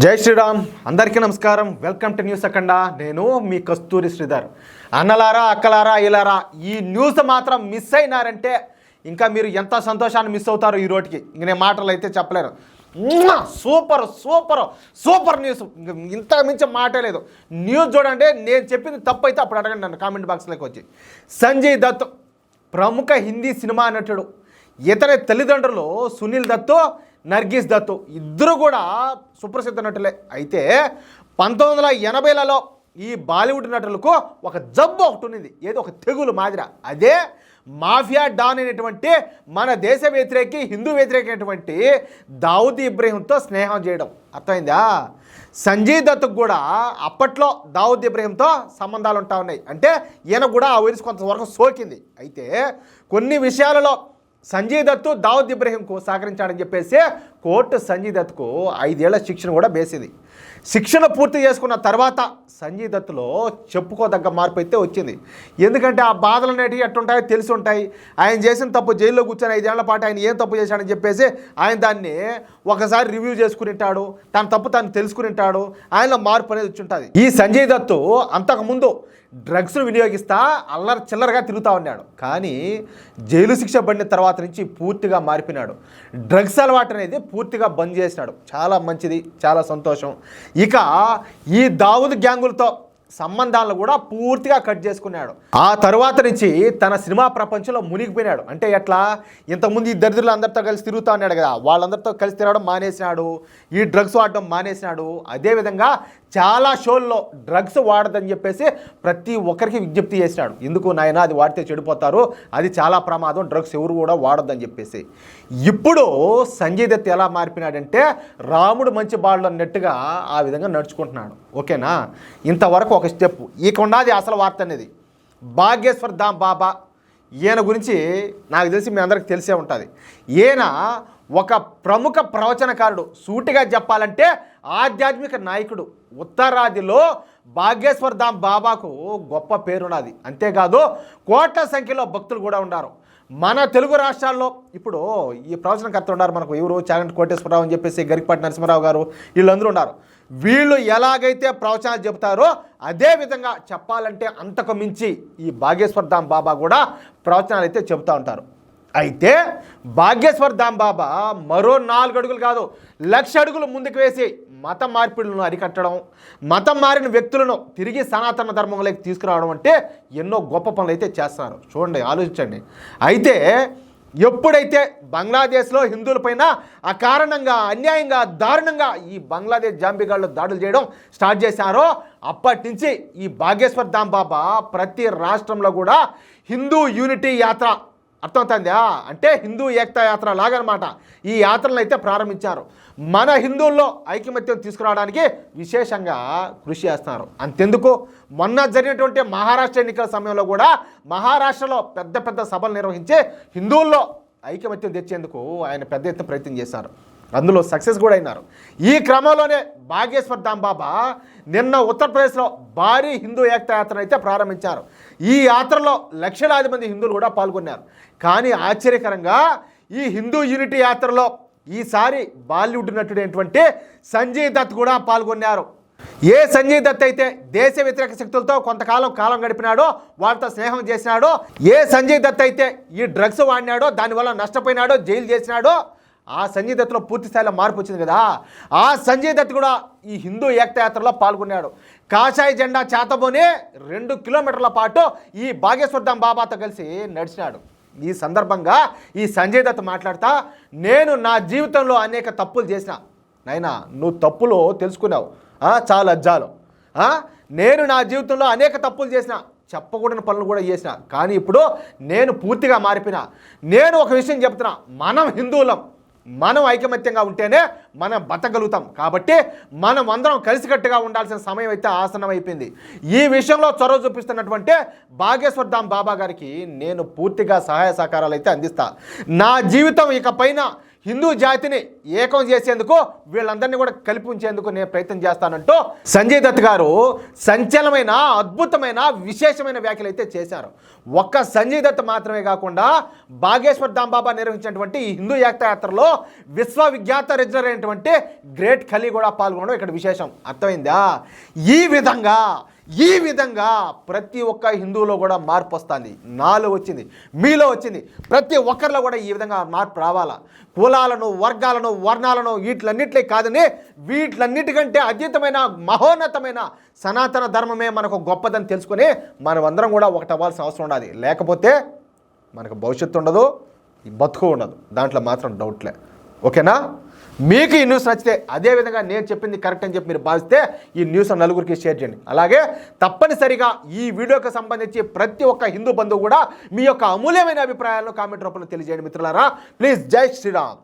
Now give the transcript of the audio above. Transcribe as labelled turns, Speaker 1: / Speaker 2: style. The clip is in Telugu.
Speaker 1: జై శ్రీరామ్, అందరికీ నమస్కారం. వెల్కమ్ టు న్యూస్ అఖండ. నేను మీ కస్తూరి శ్రీధర్. అన్నలారా, అక్కలారా, ఇలారా, ఈ న్యూస్ మాత్రం మిస్ అయినారంటే ఇంకా మీరు ఎంత సంతోషాన్ని మిస్ అవుతారో ఈ రోటికి. ఇంక నేను మాటలు అయితే చెప్పలేను. సూపర్ సూపర్ సూపర్ న్యూస్, ఇంత మించి మాటే లేదు. న్యూస్ చూడండి. నేను చెప్పింది తప్పు అయితే అప్పుడు అడగండి నన్ను కామెంట్ బాక్స్లోకి వచ్చి. సంజయ్ దత్ ప్రముఖ హిందీ సినిమా నటుడు. ఇతని తల్లిదండ్రులు సునీల్ దత్, నర్గిస్ దత్ ఇద్దరు కూడా సుప్రసిద్ధ నటులే. అయితే 1980లలో ఈ బాలీవుడ్ నటులకు ఒక జబ్బు ఒకటి ఉన్నది, ఏదో ఒక తెగులు మాదిర. అదే మాఫియా డాన్ అనేటువంటి మన దేశ వ్యతిరేకి, హిందూ వ్యతిరేకమైనటువంటి దావుద్ ఇబ్రహీంతో స్నేహం చేయడం. అర్థమైందా? సంజయ్ దత్కు కూడా అప్పట్లో దావుద్ ఇబ్రహీంతో సంబంధాలు ఉంటా ఉన్నాయి. అంటే ఈయన కూడా ఆ వైరస్ కొంతవరకు సోకింది. అయితే కొన్ని విషయాలలో సంజయ్ దత్ దావుద్ ఇబ్రహీంకు సహకరించాడని చెప్పేసి కోర్టు సంజయ్ దత్కు 5 ఏళ్ల శిక్షను కూడా వేసింది. శిక్షణ పూర్తి చేసుకున్న తర్వాత సంజయ్ దత్తులో చెప్పుకోదగ్గ మార్పు అయితే వచ్చింది. ఎందుకంటే ఆ బాధలు అనేటివి ఎట్టుంటాయో తెలిసి ఉంటాయి. ఆయన చేసిన తప్పు జైల్లో కూర్చొని 5 ఏళ్ల పాటు ఆయన ఏం తప్పు చేశాడని చెప్పేసి ఆయన దాన్ని ఒకసారి రివ్యూ చేసుకుని ఉంటాడు. తన తప్పు తను తెలుసుకుని ఉంటాడు. ఆయనలో మార్పు అనేది వచ్చి ఉంటుంది. ఈ సంజయ్ దత్ అంతకుముందు డ్రగ్స్ను వినియోగిస్తా అల్లరి చిల్లరగా తిరుగుతూ ఉన్నాడు. కానీ జైలు శిక్ష పడిన తర్వాత నుంచి పూర్తిగా మారిపోయినాడు. డ్రగ్స్ అలవాటు అనేది పూర్తిగా బంద్ చేసినాడు. చాలా మంచిది, చాలా సంతోషం. ఇక ఈ దావుద్ గ్యాంగులతో సంబంధాలను కూడా పూర్తిగా కట్ చేసుకున్నాడు. ఆ తర్వాత నుంచి తన సినిమా ప్రపంచంలో మునిగిపోయినాడు. అంటే ఎట్లా, ఇంతకుముందు ఈ దరిద్రులు అందరితో కలిసి తిరుగుతూ ఉన్నాడు కదా, వాళ్ళందరితో కలిసి తిరగడం మానేసినాడు, ఈ డ్రగ్స్ వాడడం మానేసినాడు. అదేవిధంగా చాలా షోల్లో డ్రగ్స్ వాడదని చెప్పేసి ప్రతి ఒక్కరికి విజ్ఞప్తి చేసినాడు. ఎందుకు నాయన, అది వాడితే చెడిపోతారు, అది చాలా ప్రమాదం, డ్రగ్స్ ఎవరు కూడా వాడొద్దని చెప్పేసి. ఇప్పుడు సంజయ్ దత్ ఎలా మారిపోయినాడంటే రాముడు మంచి బాళ్ళు అన్నట్టుగా ఆ విధంగా నడుచుకుంటున్నాడు. ఓకేనా? ఇంతవరకు ఒక స్టెప్. ఇక ఉన్నది అసలు వార్త అనేది భాగ్యేశ్వర్ ధామ్ బాబా. ఈయన గురించి నాకు తెలిసి మీ అందరికి తెలిసే ఉంటుంది. ఈయన ఒక ప్రముఖ ప్రవచనకారుడు. సూటిగా చెప్పాలంటే ఆధ్యాత్మిక నాయకుడు. ఉత్తరాదిలో భాగ్యేశ్వర్ ధామ్ బాబాకు గొప్ప పేరున్నది. అంతేకాదు కోట్ల సంఖ్యలో భక్తులు కూడా ఉన్నారు. మన తెలుగు రాష్ట్రాల్లో ఇప్పుడు ఈ ప్రవచనకర్త ఉన్నారు మనకు, ఎవరు, చాగంటి కోటేశ్వరరావు అని చెప్పేసి, గరికపాటి నరసింహారావు గారు, వీళ్ళందరూ ఉన్నారు. వీళ్ళు ఎలాగైతే ప్రవచనాలు చెబుతారో అదే విధంగా చెప్పాలంటే అంతకు మించి ఈ భాగ్యేశ్వర్ ధామ్ బాబా కూడా ప్రవచనాలు అయితే చెబుతూ ఉంటారు. అయితే భాగ్యేశ్వర్ ధామ్ బాబా మరో 4 అడుగులు కాదు, 1,00,000 అడుగులు ముందుకు వేసి మత మార్పిడులను అరికట్టడం, మతం మారిన వ్యక్తులను తిరిగి సనాతన ధర్మంలోకి తీసుకురావడం అంటే ఎన్నో గొప్ప పనులు అయితే చేస్తున్నారు. చూడండి, ఆలోచించండి. అయితే ఎప్పుడైతే బంగ్లాదేశ్లో హిందువులపైన అకారణంగా, అన్యాయంగా, దారుణంగా ఈ బంగ్లాదేశ్ జాంబిగాళ్ళు దాడులు చేయడం స్టార్ట్ చేశారో అప్పటి నుంచి ఈ భాగ్యేశ్వర్ ధామ్ బాబా ప్రతి రాష్ట్రంలో కూడా హిందూ యూనిటీ యాత్ర, అర్థమవుతుందా, అంటే హిందూ ఏకతా యాత్ర లాగనమాట, ఈ యాత్రలను అయితే ప్రారంభించారు. మన హిందువుల్లో ఐకమత్యం తీసుకురావడానికి విశేషంగా కృషి చేస్తున్నారు. అంతెందుకు, మొన్న జరిగినటువంటి మహారాష్ట్ర ఎన్నికల సమయంలో కూడా మహారాష్ట్రలో పెద్ద పెద్ద సభలు నిర్వహించి హిందువుల్లో ఐకమత్యం తెచ్చేందుకు ఆయన పెద్ద ఎత్తున ప్రయత్నం చేశారు. అందులో సక్సెస్ కూడా అయినారు. ఈ క్రమంలోనే భాగ్యేశ్వర్ ధామ్ బాబా నిన్న ఉత్తరప్రదేశ్లో భారీ హిందూ ఏకతా యాత్రను అయితే ప్రారంభించారు. ఈ యాత్రలో లక్షలాది మంది హిందువులు కూడా పాల్గొన్నారు. కానీ ఆశ్చర్యకరంగా ఈ హిందూ యూనిటీ యాత్రలో ఈసారి బాలీవుడ్ నటుడైనటువంటి సంజయ్ దత్ కూడా పాల్గొన్నారు. ఏ సంజయ్ దత్ అయితే దేశ వ్యతిరేక శక్తులతో కొంతకాలం గడిపినాడో, వాళ్ళతో స్నేహం చేసినాడో, ఏ సంజయ్ దత్ అయితే ఈ డ్రగ్స్ వాడినాడో, దానివల్ల నష్టపోయినాడో, జైలు చేసినాడో, ఆ సంజయ్ దత్లో పూర్తి స్థాయిలో మార్పు వచ్చింది కదా. ఆ సంజయ్ దత్ కూడా ఈ హిందూ ఏకతా యాత్రలో పాల్గొన్నాడు. కాషాయ జెండా చేతబోనే 2 కిలోమీటర్ల పాటు ఈ భాగ్యేశ్వర్ ధామ్ బాబాతో కలిసి నడిచినాడు. ఈ సందర్భంగా ఈ సంజయ్ దత్ మాట్లాడుతా, నేను నా జీవితంలో అనేక తప్పులు చేసిన, నాయనా నువ్వు తప్పులు తెలుసుకున్నావు, చాలా అజ్జాలు. నేను నా జీవితంలో అనేక తప్పులు చేసిన, చెప్పకూడని పనులు కూడా చేసిన, కానీ ఇప్పుడు నేను పూర్తిగా మారిపోయినా. నేను ఒక విషయం చెప్తున్నా, మనం హిందువులం, మనం ఐకమత్యంగా ఉంటేనే మనం బతకగలుగుతాం. కాబట్టి మనం అందరం కలిసికట్టుగా ఉండాల్సిన సమయం అయితే ఆసనం అయిపోయింది. ఈ విషయంలో చొరవ చూపిస్తున్నటువంటి భాగ్యేశ్వర్ ధామ్ బాబా గారికి నేను పూర్తిగా సహాయ సహకారాలు అయితే అందిస్తా. నా జీవితం ఇక పైన హిందూ జాతిని ఏకం చేసేందుకు వీళ్ళందరినీ కూడా కలిపి ఉంచేందుకు నేను ప్రయత్నం చేస్తానంటూ సంజయ్ దత్ గారు సంచలనమైన అద్భుతమైన విశేషమైన వ్యాఖ్యలు అయితే చేశారు. ఒక్క సంజయ్ దత్ మాత్రమే కాకుండా బాగేశ్వర్ దాంబాబా నిర్వహించినటువంటి ఈ హిందూ యాత్రలో విశ్వవిఖ్యాత రెజ్లర్ అయినటువంటి గ్రేట్ ఖలీ కూడా పాల్గొనడం ఇక్కడ విశేషం. అర్థమైందా? ఈ విధంగా ప్రతి ఒక్క హిందువులో కూడా మార్పు వస్తుంది. నాలో వచ్చింది, మీలో వచ్చింది, ప్రతి ఒక్కరిలో కూడా ఈ విధంగా మార్పు రావాలా. కులాలను, వర్గాలను, వర్ణాలను వీటిలన్నింటినీ కాదని వీటిలన్నిటికంటే అతీతమైన మహోన్నతమైన సనాతన ధర్మమే మనకు గొప్పదని తెలుసుకొని మనమందరం కూడా ఒకటి అవ్వాల్సిన అవసరం ఉన్నది. లేకపోతే మనకు భవిష్యత్తు ఉండదు, బతుకు ఉండదు. దాంట్లో మాత్రం డౌట్లే. ఓకేనా? మీకు ఈ న్యూస్ నచ్చితే, అదేవిధంగా నేను చెప్పింది కరెక్ట్ అని చెప్పి మీరు భావిస్తే ఈ న్యూస్ నలుగురికి షేర్ చేయండి. అలాగే తప్పనిసరిగా ఈ వీడియోకి సంబంధించి ప్రతి ఒక్క హిందూ బంధువు కూడా మీ యొక్క అమూల్యమైన అభిప్రాయాలను కామెంట్ రూపంలో తెలియజేయండి మిత్రులారా. ప్లీజ్, జై శ్రీరామ్.